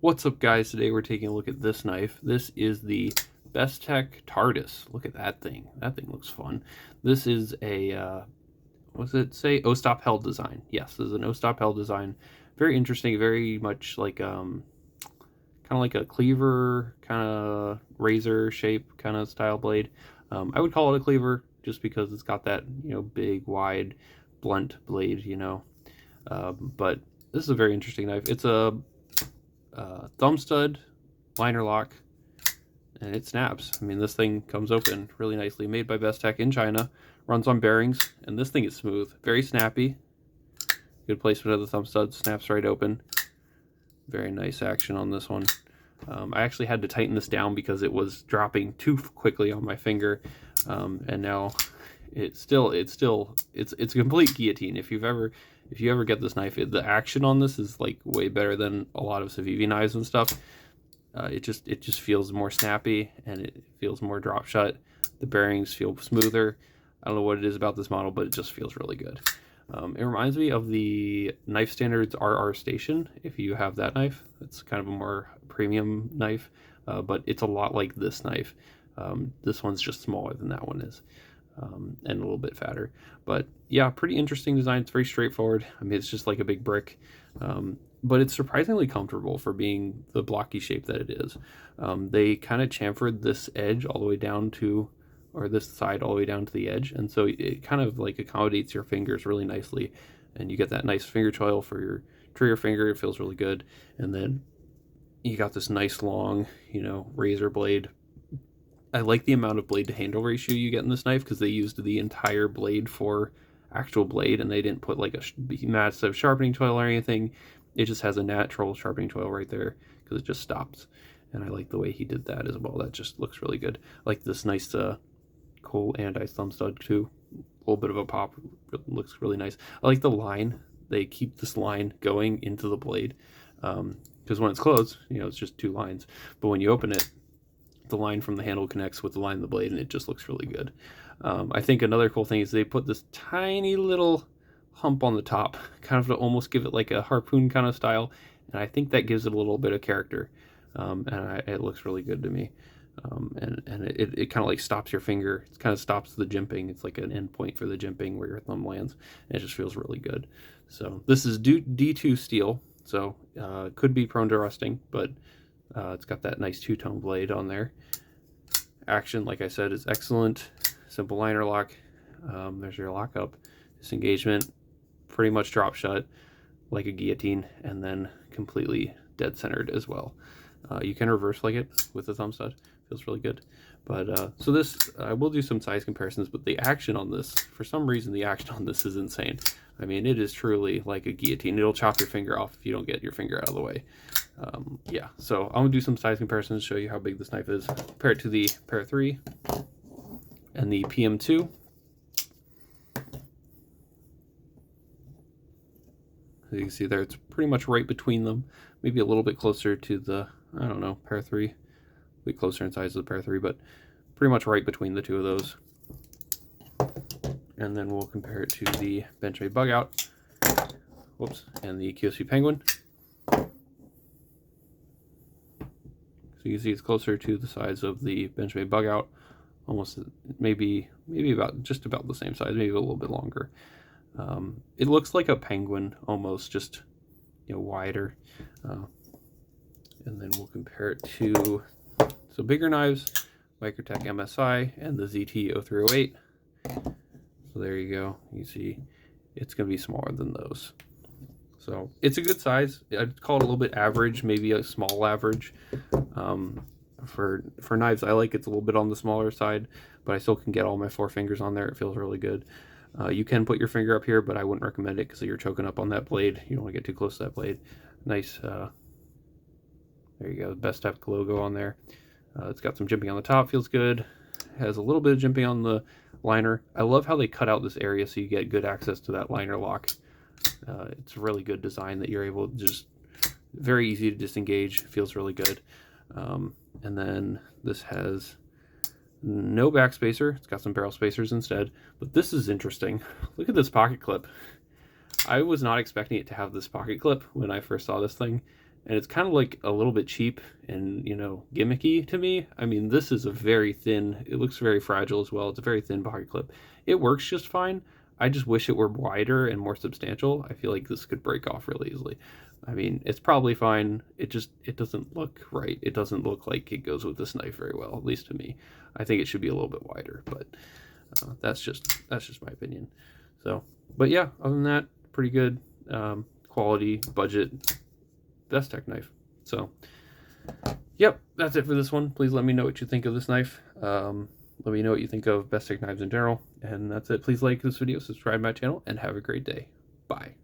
What's up, guys? Today we're taking a look at this knife. This is the Besttech Tardis. Look at that thing. That thing looks fun. This is a, what does it say? O-stop held design. Yes, this is an O-stop held design. Very interesting, very much like, kind of like a cleaver, kind of razor shape kind of style blade. I would call it a cleaver just because it's got that, big, wide, blunt blade, but this is a very interesting knife. It's a thumb stud liner lock, and it snaps. I mean, this thing comes open really nicely. Made by Besttech in China, runs on bearings, and this thing is smooth, very snappy. Good placement of the thumb stud, snaps right open. Very nice action on this one. I actually had to tighten this down because it was dropping too quickly on my finger, and now it's a complete guillotine. If you ever get this knife, the action on this is like way better than a lot of Civivi knives and stuff. It just feels more snappy, and it feels more drop shut. The bearings feel smoother. I don't know what it is about this model, but it just feels really good. It reminds me of the Knife Standards RR Station. If you have that knife, it's kind of a more premium knife, but it's a lot like this knife. This one's just smaller than that one is. And a little bit fatter, but yeah, pretty interesting design. It's very straightforward. I mean, it's just like a big brick, but it's surprisingly comfortable for being the blocky shape that it is. They kind of chamfered this edge all the way down to, or this side all the way down to the edge, and so it kind of like accommodates your fingers really nicely, and you get that nice finger choil for your trigger finger. It feels really good, and then you got this nice long, razor blade. I like the amount of blade to handle ratio you get in this knife because they used the entire blade for actual blade, and they didn't put like a massive sharpening tool or anything. It just has a natural sharpening tool right there because it just stops. And I like the way he did that as well. That just looks really good. I like this nice coal anodized thumb stud too. A little bit of a pop. Looks really nice. I like the line. They keep this line going into the blade because when it's closed, it's just two lines. But when you open it, the line from the handle connects with the line of the blade, and it just looks really good. I think another cool thing is they put this tiny little hump on the top, kind of to almost give it like a harpoon kind of style, and I think that gives it a little bit of character, it looks really good to me. It kind of like stops your finger. It kind of stops the jimping. It's like an end point for the jimping where your thumb lands, and it just feels really good. So this is D2 steel, so could be prone to rusting, but it's got that nice two-tone blade on there. Action, like I said, is excellent. Simple liner lock. There's your lockup. Disengagement, pretty much drop shut like a guillotine, and then completely dead centered as well. You can reverse like it with the thumb stud. Feels really good. But so this, I will do some size comparisons, but the action on this, for some reason, the action on this is insane. I mean, it is truly like a guillotine. It'll chop your finger off if you don't get your finger out of the way. Yeah, so I'm gonna do some size comparisons, show you how big this knife is. Compare it to the Para 3 and the PM2. As you can see there, it's pretty much right between them. Maybe a little bit closer to the, I don't know, Para 3. A bit closer in size to the Para 3, but pretty much right between the two of those. And then we'll compare it to the Benchmade Bug Out, whoops, and the QSP Penguin. So you can see it's closer to the size of the Benchmade Bug Out, almost maybe just about the same size, maybe a little bit longer. It looks like a penguin almost, just wider. And then we'll compare it to bigger knives, Microtech MSI and the ZT-0308. So there you go. You see, it's going to be smaller than those. So it's a good size. I'd call it a little bit average, maybe a small average. For knives, I like it's a little bit on the smaller side, but I still can get all my 4 fingers on there. It feels really good. You can put your finger up here, but I wouldn't recommend it because you're choking up on that blade. You don't want to get too close to that blade. Nice. There you go. Besttech logo on there. It's got some jimping on the top. Feels good. Has a little bit of jimping on the liner. I love how they cut out this area so you get good access to that liner lock. It's a really good design that you're able to just very easy to disengage. Feels really good. And then this has no back spacer. It's got some barrel spacers instead, but this is interesting. Look at this pocket clip. I was not expecting it to have this pocket clip when I first saw this thing, and it's kind of like a little bit cheap and, you know, gimmicky to me. I mean, this is a very thin, it looks very fragile as well. It's a very thin pocket clip. It works just fine. I just wish it were wider and more substantial. I feel like this could break off really easily. I mean, it's probably fine. It doesn't look right. It doesn't look like it goes with this knife very well, at least to me. I think it should be a little bit wider, but that's just my opinion. So, but yeah, other than that, pretty good quality, budget, Besttech knife. So, yep, that's it for this one. Please let me know what you think of this knife. Let me know what you think of Besttech knives in general. And that's it. Please like this video, subscribe to my channel, and have a great day. Bye.